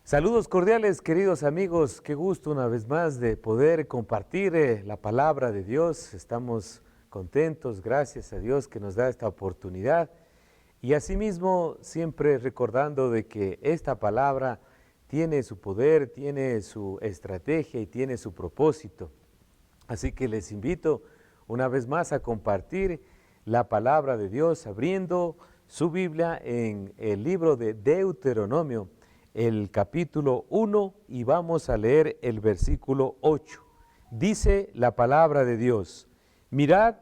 Saludos cordiales, queridos amigos. Qué gusto una vez más de poder compartir la palabra de Dios. Estamos contentos, gracias a Dios que nos da esta oportunidad. Y asimismo, siempre recordando de que esta palabra tiene su poder, tiene su estrategia y tiene su propósito. Así que les invito una vez más a compartir la palabra de Dios, abriendo su Biblia en el libro de Deuteronomio, el capítulo 1, y vamos a leer el versículo 8. Dice la palabra de Dios: mirad,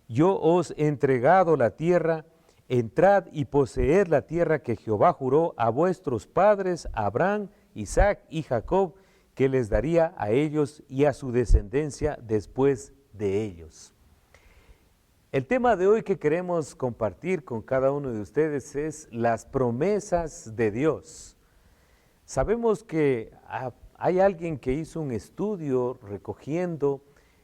yo os he entregado la tierra, entrad y poseed la tierra que Jehová juró a vuestros padres, Abraham, Isaac y Jacob, que les daría a ellos y a su descendencia después de ellos. El tema de hoy que queremos compartir con cada uno de ustedes es las promesas de Dios. Sabemos que hay alguien que hizo un estudio recogiendo,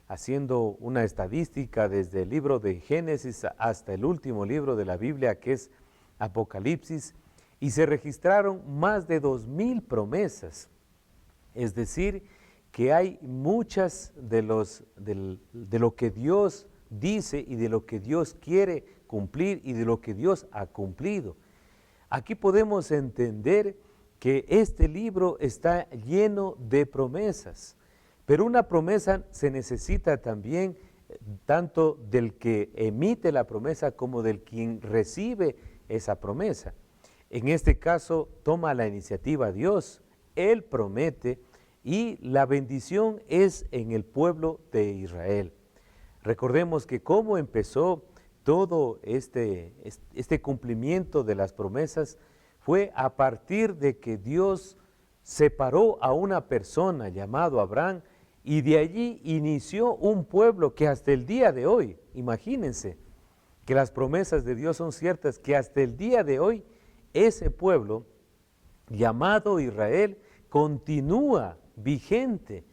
haciendo una estadística desde el libro de Génesis hasta el último libro de la Biblia, que es Apocalipsis, y se registraron más de 2000 promesas. Es decir, que hay muchas de lo que Dios dice y de lo que Dios quiere cumplir y de lo que Dios ha cumplido. Aquí podemos entender que este libro está lleno de promesas, pero una promesa se necesita también tanto del que emite la promesa como del quien recibe esa promesa. En este caso toma la iniciativa Dios, Él promete y la bendición es en el pueblo de Israel. Recordemos que cómo empezó todo este cumplimiento de las promesas fue a partir de que Dios separó a una persona llamado Abraham y de allí inició un pueblo que hasta el día de hoy, imagínense que las promesas de Dios son ciertas, que hasta el día de hoy ese pueblo llamado Israel continúa vigente.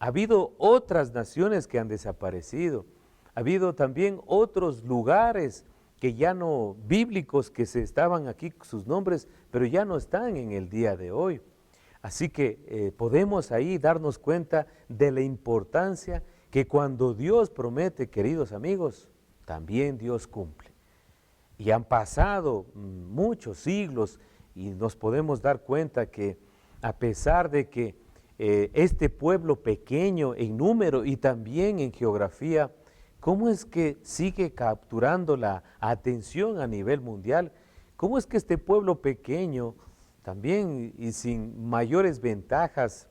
Ha habido otras naciones que han desaparecido, ha habido también otros lugares que ya no bíblicos, que se estaban aquí sus nombres, pero ya no están en el día de hoy. Así que podemos ahí darnos cuenta de la importancia que cuando Dios promete, queridos amigos, también Dios cumple. Y han pasado muchos siglos y nos podemos dar cuenta que a pesar de que este pueblo pequeño en número y también en geografía, ¿cómo es que sigue capturando la atención a nivel mundial? ¿Cómo es que este pueblo pequeño, también y sin mayores ventajas,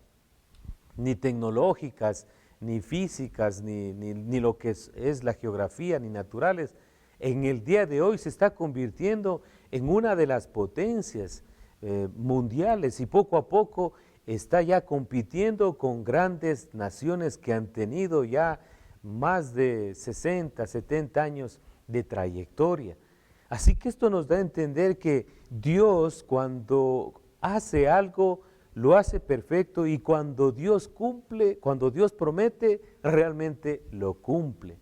ni tecnológicas, ni físicas, ni lo que es la geografía, ni naturales, en el día de hoy se está convirtiendo en una de las potencias mundiales y poco a poco está ya compitiendo con grandes naciones que han tenido ya más de 60, 70 años de trayectoria. Así que esto nos da a entender que Dios, cuando hace algo, lo hace perfecto, y cuando Dios cumple, cuando Dios promete, realmente lo cumple.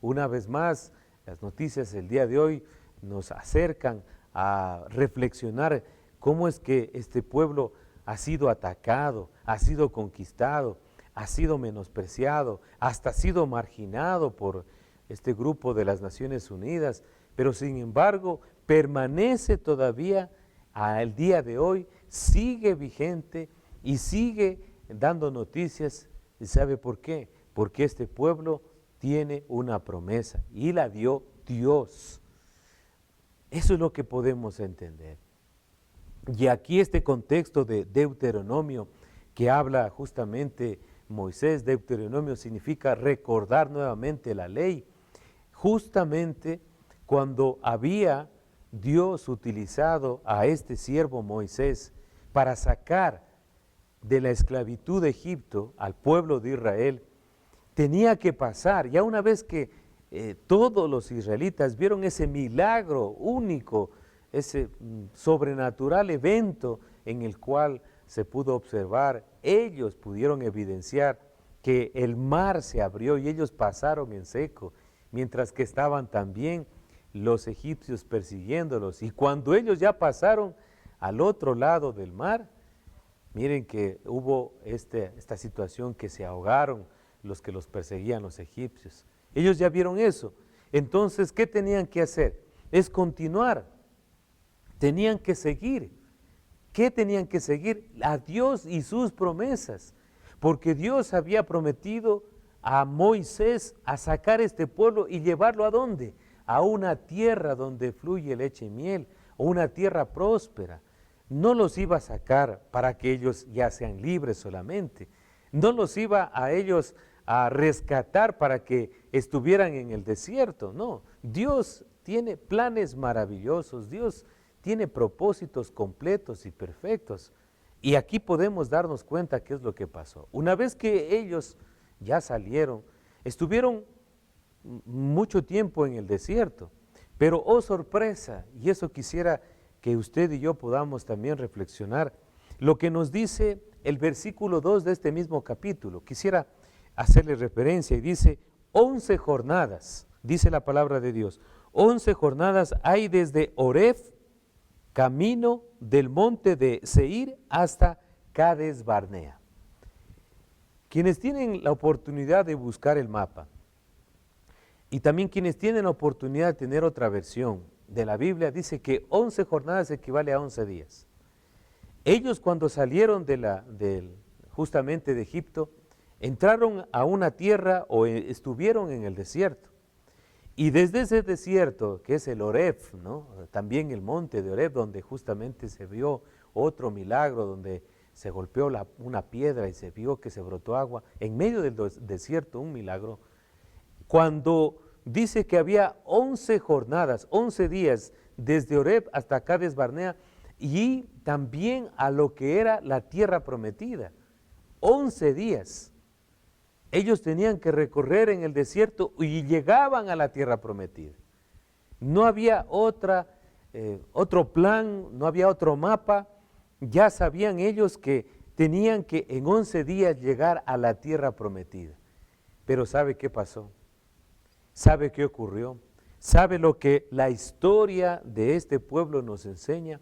Una vez más, las noticias del día de hoy nos acercan a reflexionar cómo es que este pueblo ha sido atacado, ha sido conquistado, ha sido menospreciado, hasta ha sido marginado por este grupo de las Naciones Unidas, pero sin embargo permanece todavía al día de hoy, sigue vigente y sigue dando noticias. ¿Y sabe por qué? Porque este pueblo tiene una promesa y la dio Dios. Eso es lo que podemos entender. Y aquí este contexto de Deuteronomio que habla justamente Moisés, Deuteronomio significa recordar nuevamente la ley. Justamente cuando había Dios utilizado a este siervo Moisés para sacar de la esclavitud de Egipto al pueblo de Israel, tenía que pasar, ya una vez que todos los israelitas vieron ese milagro único, ese sobrenatural evento en el cual se pudo observar, ellos pudieron evidenciar que el mar se abrió y ellos pasaron en seco, mientras que estaban también los egipcios persiguiéndolos. Y cuando ellos ya pasaron al otro lado del mar, Miren que hubo esta situación que se ahogaron los que los perseguían los egipcios. Ellos ya vieron eso. Entonces, ¿qué tenían que hacer? Es continuar. Tenían que seguir. ¿Qué tenían que seguir? A Dios y sus promesas. Porque Dios había prometido a Moisés a sacar este pueblo y llevarlo ¿a dónde? A una tierra donde fluye leche y miel, o una tierra próspera. No los iba a sacar para que ellos ya sean libres solamente. No los iba a ellos a rescatar para que estuvieran en el desierto. No, Dios tiene planes maravillosos. Dios tiene propósitos completos y perfectos. Y aquí podemos darnos cuenta qué es lo que pasó. Una vez que ellos ya salieron, estuvieron mucho tiempo en el desierto, pero oh sorpresa, y eso quisiera que usted y yo podamos también reflexionar, lo que nos dice el versículo 2 de este mismo capítulo. Quisiera hacerle referencia y dice, 11 jornadas, dice la palabra de Dios, 11 jornadas hay desde Horeb, camino del monte de Seir hasta Cades Barnea. Quienes tienen la oportunidad de buscar el mapa y también quienes tienen la oportunidad de tener otra versión de la Biblia, dice que 11 jornadas equivale a 11 días. Ellos cuando salieron justamente de Egipto, entraron a una tierra o estuvieron en el desierto. Y desde ese desierto, que es el Horeb, ¿no? También el monte de Horeb, donde justamente se vio otro milagro, donde se golpeó una piedra y se vio que se brotó agua, en medio del desierto, un milagro. Cuando dice que había 11 jornadas, 11 días, desde Horeb hasta Cades Barnea, y también a lo que era la tierra prometida, 11 días. Ellos tenían que recorrer en el desierto y llegaban a la tierra prometida. No había otro plan, no había otro mapa. Ya sabían ellos que tenían que en 11 días llegar a la tierra prometida. Pero ¿sabe qué pasó? ¿Sabe qué ocurrió? ¿Sabe lo que la historia de este pueblo nos enseña?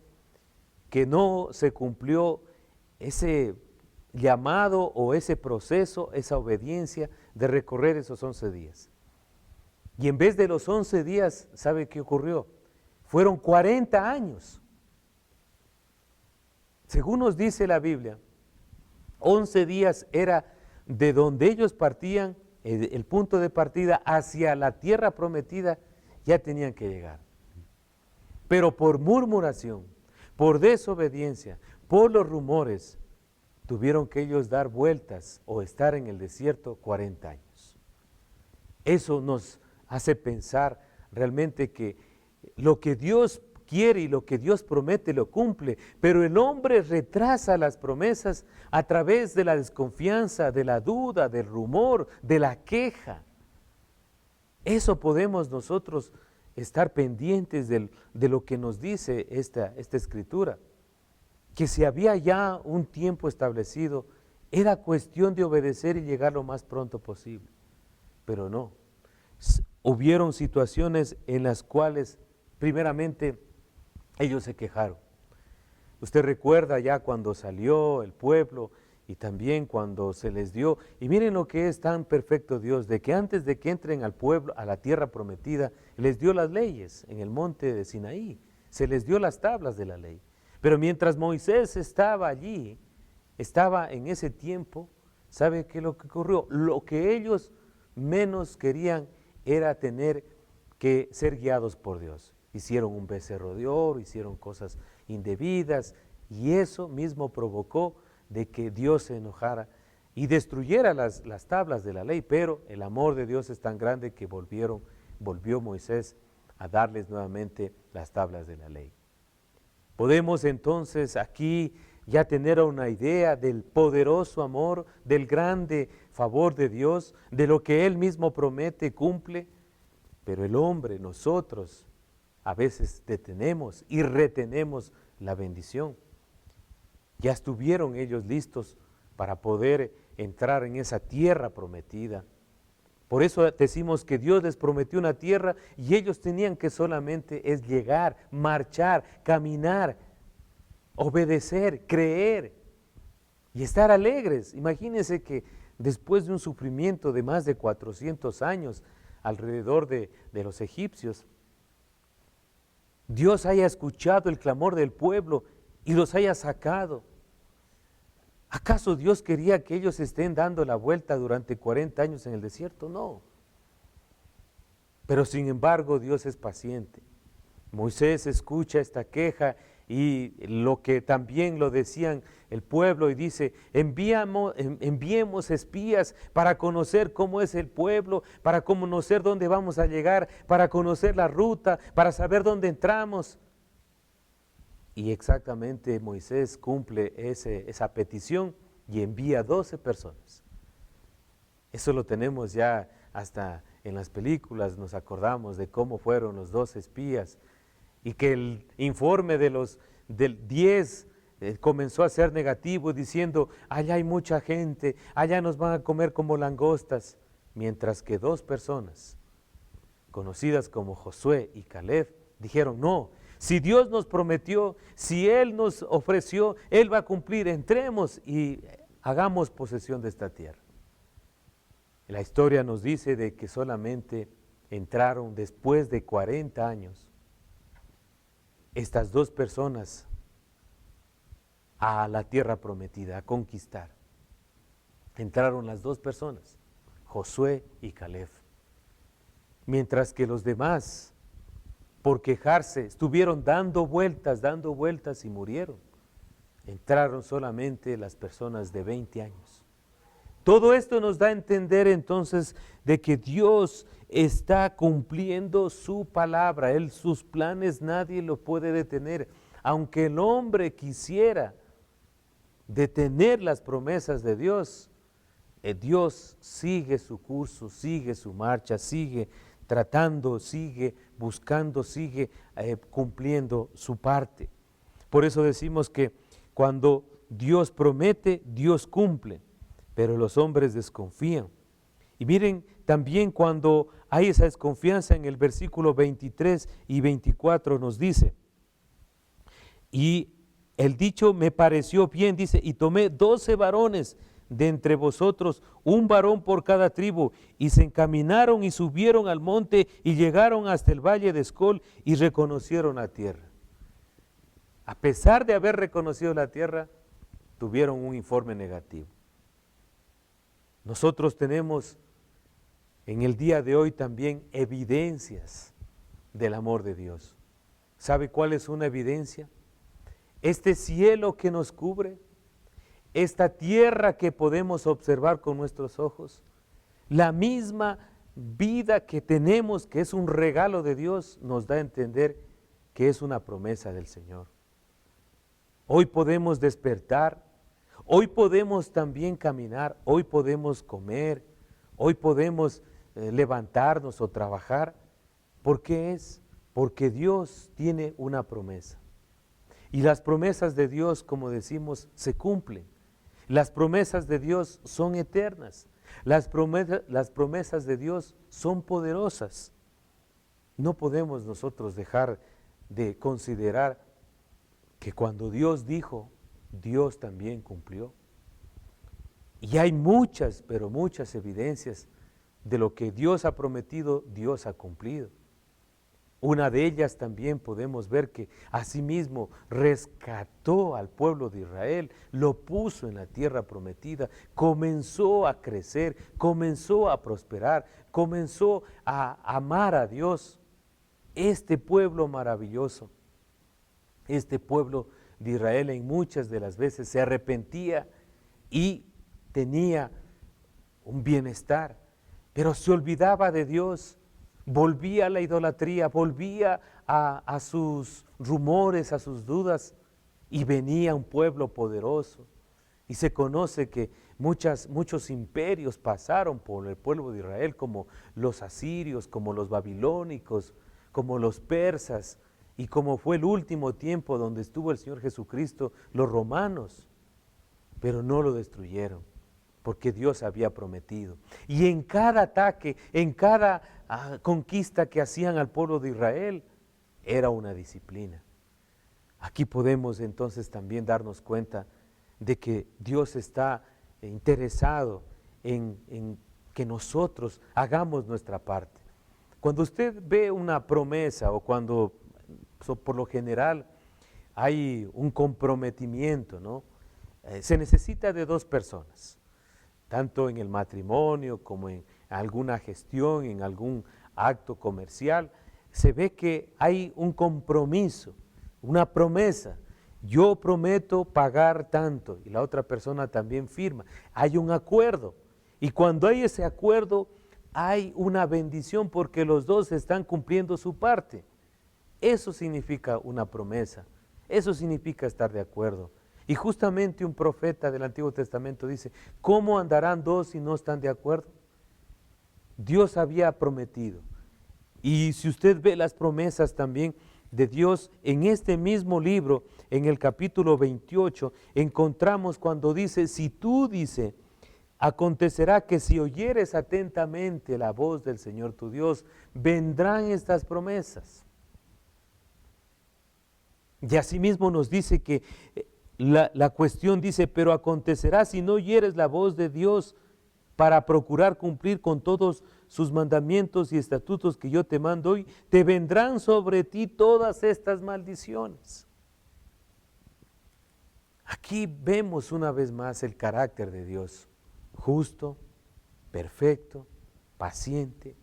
Que no se cumplió ese llamado o ese proceso, esa obediencia de recorrer esos 11 días. Y en vez de los 11 días, ¿sabe qué ocurrió? Fueron 40 años. Según nos dice la Biblia, 11 días era de donde ellos partían, el punto de partida hacia la tierra prometida, ya tenían que llegar. Pero por murmuración, por desobediencia, por los rumores, tuvieron que ellos dar vueltas o estar en el desierto 40 años. Eso nos hace pensar realmente que lo que Dios quiere y lo que Dios promete lo cumple, pero el hombre retrasa las promesas a través de la desconfianza, de la duda, del rumor, de la queja. Eso podemos nosotros estar pendientes de lo que nos dice esta escritura. Que si había ya un tiempo establecido, era cuestión de obedecer y llegar lo más pronto posible. Pero no, hubieron situaciones en las cuales primeramente ellos se quejaron. Usted recuerda ya cuando salió el pueblo y también cuando se les dio, y miren lo que es tan perfecto Dios, de que antes de que entren al pueblo, a la tierra prometida, les dio las leyes en el monte de Sinaí, se les dio las tablas de la ley. Pero mientras Moisés estaba allí, estaba en ese tiempo, ¿sabe qué es lo que ocurrió? Lo que ellos menos querían era tener que ser guiados por Dios. Hicieron un becerro de oro, hicieron cosas indebidas y eso mismo provocó de que Dios se enojara y destruyera las tablas de la ley, pero el amor de Dios es tan grande que volvió Moisés a darles nuevamente las tablas de la ley. Podemos entonces aquí ya tener una idea del poderoso amor, del grande favor de Dios, de lo que Él mismo promete, cumple, pero el hombre, nosotros, a veces detenemos y retenemos la bendición. Ya estuvieron ellos listos para poder entrar en esa tierra prometida. Por eso decimos que Dios les prometió una tierra y ellos tenían que solamente es llegar, marchar, caminar, obedecer, creer. y estar alegres. Imagínense que después de un sufrimiento de más de 400 años alrededor de los egipcios, Dios haya escuchado el clamor del pueblo y los haya sacado. ¿Acaso Dios quería que ellos estén dando la vuelta durante 40 años en el desierto? No. Pero sin embargo Dios es paciente. Moisés escucha esta queja y lo que también lo decían el pueblo y dice, enviemos espías para conocer cómo es el pueblo, para conocer dónde vamos a llegar, para conocer la ruta, para saber dónde entramos. Y exactamente Moisés cumple esa petición y envía 12 personas. Eso lo tenemos ya hasta en las películas, nos acordamos de cómo fueron los 12 espías y que el informe del 10 comenzó a ser negativo diciendo, allá hay mucha gente, allá nos van a comer como langostas, mientras que 2 personas, conocidas como Josué y Caleb, dijeron, no, si Dios nos prometió, si Él nos ofreció, Él va a cumplir, entremos y hagamos posesión de esta tierra. La historia nos dice de que solamente entraron después de 40 años estas 2 personas a la tierra prometida, a conquistar. Entraron las 2 personas, Josué y Caleb. Mientras que los demás, por quejarse, estuvieron dando vueltas y murieron. Entraron solamente las personas de 20 años. Todo esto nos da a entender entonces de que Dios está cumpliendo su palabra. Sus planes nadie lo puede detener. Aunque el hombre quisiera detener las promesas de Dios, Dios sigue su curso, sigue su marcha, sigue tratando, sigue buscando, sigue cumpliendo su parte. Por eso decimos que cuando Dios promete, Dios cumple, pero los hombres desconfían. Y miren, también cuando hay esa desconfianza en el versículo 23 y 24 nos dice, y el dicho me pareció bien, dice, y tomé 12 varones de entre vosotros, un varón por cada tribu, y se encaminaron y subieron al monte y llegaron hasta el valle de Escol y reconocieron la tierra. A pesar de haber reconocido la tierra, tuvieron un informe negativo. Nosotros tenemos en el día de hoy también evidencias del amor de Dios. ¿Sabe cuál es una evidencia? Este cielo que nos cubre, esta tierra que podemos observar con nuestros ojos, la misma vida que tenemos, que es un regalo de Dios, nos da a entender que es una promesa del Señor. Hoy podemos despertar, hoy podemos también caminar, hoy podemos comer, hoy podemos levantarnos o trabajar. ¿Por qué es? Porque Dios tiene una promesa. Y las promesas de Dios, como decimos, se cumplen. Las promesas de Dios son eternas. Las promesas de Dios son poderosas. No podemos nosotros dejar de considerar que cuando Dios dijo, Dios también cumplió. Y hay muchas, pero muchas evidencias de lo que Dios ha prometido, Dios ha cumplido. Una de ellas también podemos ver que asimismo rescató al pueblo de Israel, lo puso en la tierra prometida, comenzó a crecer, comenzó a prosperar, comenzó a amar a Dios. Este pueblo maravilloso, este pueblo de Israel en muchas de las veces se arrepentía y tenía un bienestar, pero se olvidaba de Dios. Volvía a la idolatría, volvía a sus rumores, a sus dudas, y venía un pueblo poderoso. Y se conoce que muchos imperios pasaron por el pueblo de Israel, como los asirios, como los babilónicos, como los persas, y como fue el último tiempo donde estuvo el Señor Jesucristo, los romanos, pero no lo destruyeron, porque Dios había prometido. Y en cada ataque, en cada conquista que hacían al pueblo de Israel, era una disciplina. Aquí podemos entonces también darnos cuenta de que Dios está interesado en que nosotros hagamos nuestra parte. Cuando usted ve una promesa o cuando por lo general hay un comprometimiento, ¿no? Se necesita de dos personas, tanto en el matrimonio como en alguna gestión, en algún acto comercial. Se ve que hay un compromiso, una promesa. Yo prometo pagar tanto y la otra persona también firma. Hay un acuerdo y cuando hay ese acuerdo hay una bendición porque los dos están cumpliendo su parte. Eso significa una promesa, eso significa estar de acuerdo. Y justamente un profeta del Antiguo Testamento dice, ¿cómo andarán dos si no están de acuerdo? Dios había prometido. Y si usted ve las promesas también de Dios en este mismo libro, en el capítulo 28, encontramos cuando dice, si tú, dice, acontecerá que si oyeres atentamente la voz del Señor tu Dios, vendrán estas promesas. Y asimismo nos dice que la cuestión dice, pero acontecerá si no oyeres la voz de Dios para procurar cumplir con todos sus mandamientos y estatutos que yo te mando hoy, te vendrán sobre ti todas estas maldiciones. Aquí vemos una vez más el carácter de Dios, justo, perfecto, paciente,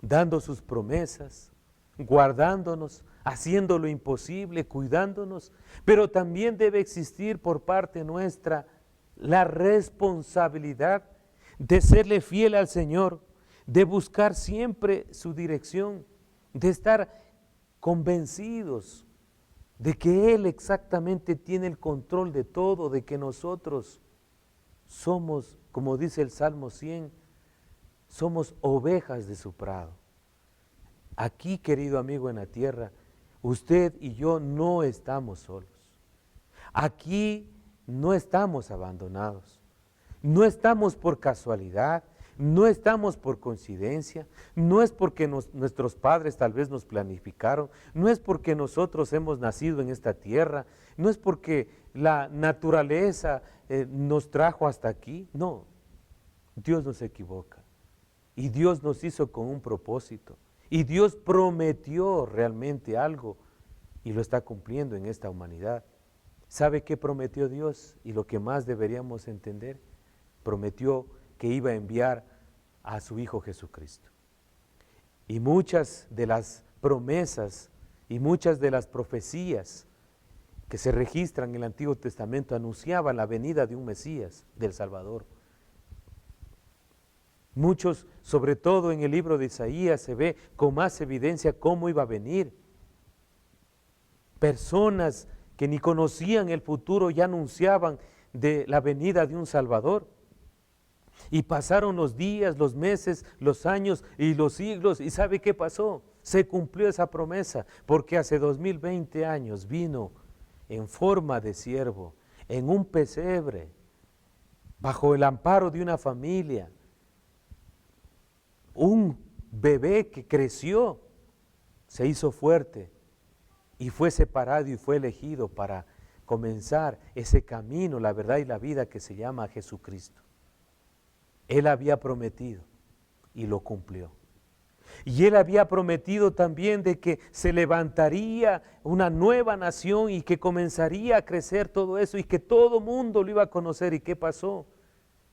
dando sus promesas, guardándonos, haciendo lo imposible, cuidándonos, pero también debe existir por parte nuestra la responsabilidad de serle fiel al Señor, de buscar siempre su dirección, de estar convencidos de que Él exactamente tiene el control de todo, de que nosotros somos, como dice el Salmo 100, somos ovejas de su prado. Aquí, querido amigo en la tierra, usted y yo no estamos solos. Aquí no estamos abandonados. No estamos por casualidad, no estamos por coincidencia, no es porque nuestros padres tal vez nos planificaron, no es porque nosotros hemos nacido en esta tierra, no es porque la naturaleza nos trajo hasta aquí, no. Dios no se equivoca y Dios nos hizo con un propósito y Dios prometió realmente algo y lo está cumpliendo en esta humanidad. ¿Sabe qué prometió Dios? Y lo que más deberíamos entender, prometió que iba a enviar a su Hijo Jesucristo. Y muchas de las promesas y muchas de las profecías que se registran en el Antiguo Testamento anunciaban la venida de un Mesías, del Salvador. Muchos, sobre todo en el libro de Isaías, se ve con más evidencia cómo iba a venir. Personas que ni conocían el futuro ya anunciaban de la venida de un Salvador. Y pasaron los días, los meses, los años y los siglos. ¿Y sabe qué pasó? Se cumplió esa promesa, porque hace 2020 años vino en forma de siervo, en un pesebre, bajo el amparo de una familia, un bebé que creció, se hizo fuerte y fue separado y fue elegido para comenzar ese camino, la verdad y la vida que se llama Jesucristo. Él había prometido y lo cumplió. Y Él había prometido también de que se levantaría una nueva nación y que comenzaría a crecer todo eso y que todo mundo lo iba a conocer. ¿Y qué pasó?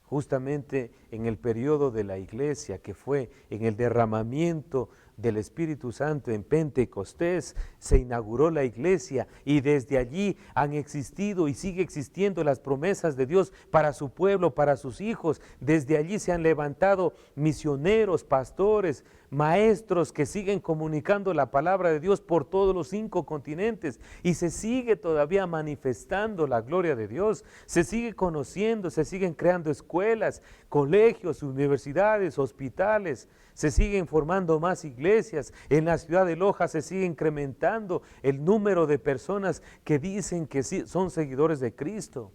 Justamente en el periodo de la iglesia, que fue en el derramamiento del Espíritu Santo en Pentecostés, se inauguró la iglesia y desde allí han existido y sigue existiendo las promesas de Dios para su pueblo, para sus hijos. Desde allí se han levantado misioneros, pastores, maestros que siguen comunicando la palabra de Dios por todos los 5 continentes y se sigue todavía manifestando la gloria de Dios, se sigue conociendo, se siguen creando escuelas, colegios, universidades, hospitales, se siguen formando más iglesias. En la ciudad de Loja se sigue incrementando el número de personas que dicen que sí, son seguidores de Cristo.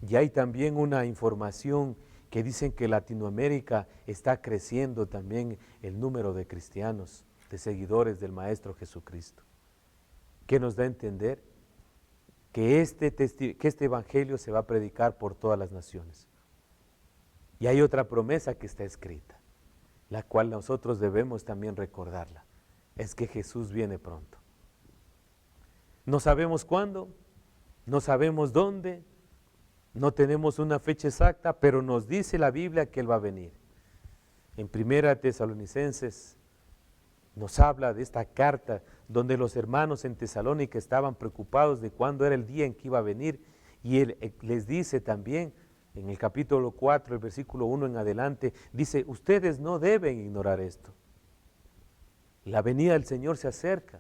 Y hay también una información que dicen que Latinoamérica está creciendo también el número de cristianos, de seguidores del Maestro Jesucristo. ¿Qué nos da a entender? que este evangelio se va a predicar por todas las naciones. Y hay otra promesa que está escrita, la cual nosotros debemos también recordarla, es que Jesús viene pronto. No sabemos cuándo, no sabemos dónde, no tenemos una fecha exacta, pero nos dice la Biblia que Él va a venir. En Primera Tesalonicenses nos habla de esta carta donde los hermanos en Tesalónica estaban preocupados de cuándo era el día en que iba a venir, y Él les dice también en el capítulo 4, el versículo 1 en adelante, dice, ustedes no deben ignorar esto. La venida del Señor se acerca,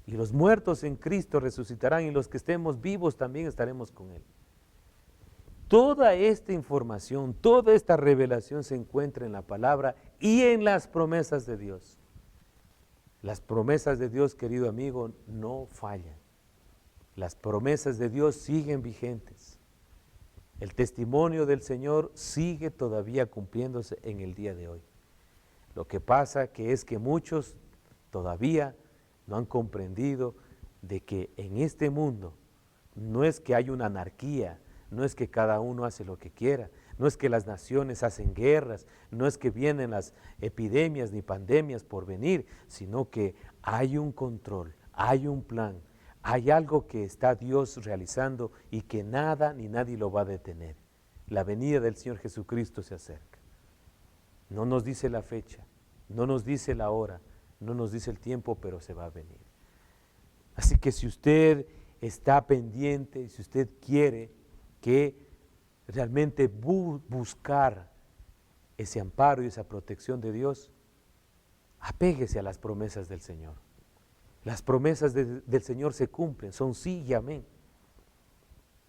y los muertos en Cristo resucitarán, y los que estemos vivos también estaremos con Él. Toda esta información, toda esta revelación se encuentra en la palabra y en las promesas de Dios. Las promesas de Dios, querido amigo, no fallan. Las promesas de Dios siguen vigentes. El testimonio del Señor sigue todavía cumpliéndose en el día de hoy. Lo que pasa es que muchos todavía no han comprendido de que en este mundo no es que hay una anarquía, no es que cada uno hace lo que quiera, no es que las naciones hacen guerras, no es que vienen las epidemias ni pandemias por venir, sino que hay un control, hay un plan, hay algo que está Dios realizando y que nada ni nadie lo va a detener. La venida del Señor Jesucristo se acerca. No nos dice la fecha, no nos dice la hora, no nos dice el tiempo, pero se va a venir. Así que si usted está pendiente, si usted quiere que realmente buscar ese amparo y esa protección de Dios, apéguese a las promesas del Señor. Las promesas del Señor se cumplen, son sí y amén.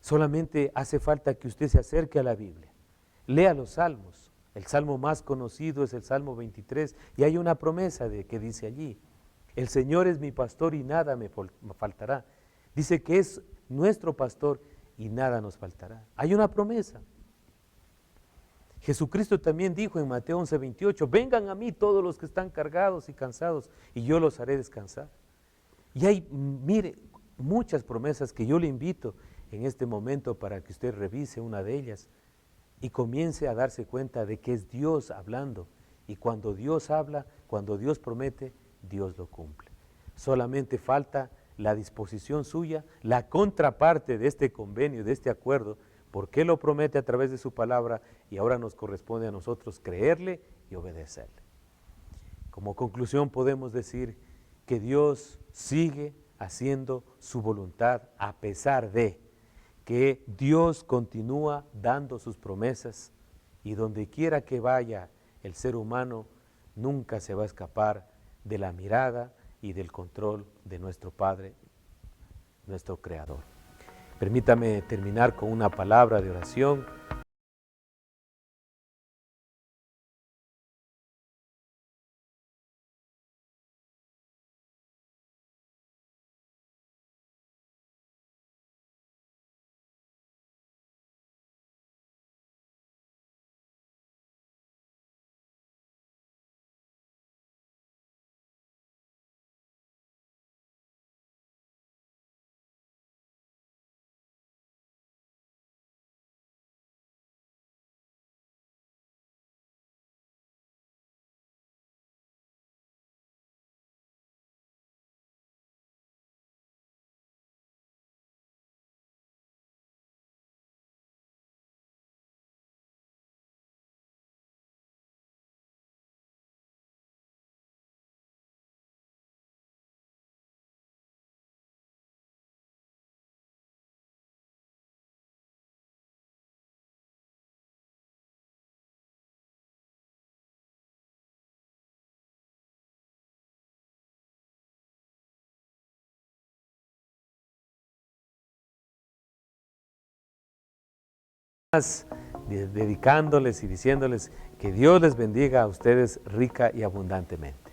Solamente hace falta que usted se acerque a la Biblia, lea los salmos. El salmo más conocido es el Salmo 23 y hay una promesa que dice allí, el Señor es mi pastor y nada me faltará. Dice que es nuestro pastor y nada nos faltará. Hay una promesa. Jesucristo también dijo en Mateo 11:28, vengan a mí todos los que están cargados y cansados y yo los haré descansar. Y hay, mire, muchas promesas que yo le invito en este momento para que usted revise una de ellas y comience a darse cuenta de que es Dios hablando. Y cuando Dios habla, cuando Dios promete, Dios lo cumple. Solamente falta la disposición suya, la contraparte de este convenio, de este acuerdo, porque Él lo promete a través de su palabra y ahora nos corresponde a nosotros creerle y obedecerle. Como conclusión podemos decir que Dios sigue haciendo su voluntad a pesar de que Dios continúa dando sus promesas y donde quiera que vaya el ser humano nunca se va a escapar de la mirada y del control de nuestro Padre, nuestro Creador. Permítame terminar con una palabra de oración. Dedicándoles y diciéndoles que Dios les bendiga a ustedes rica y abundantemente.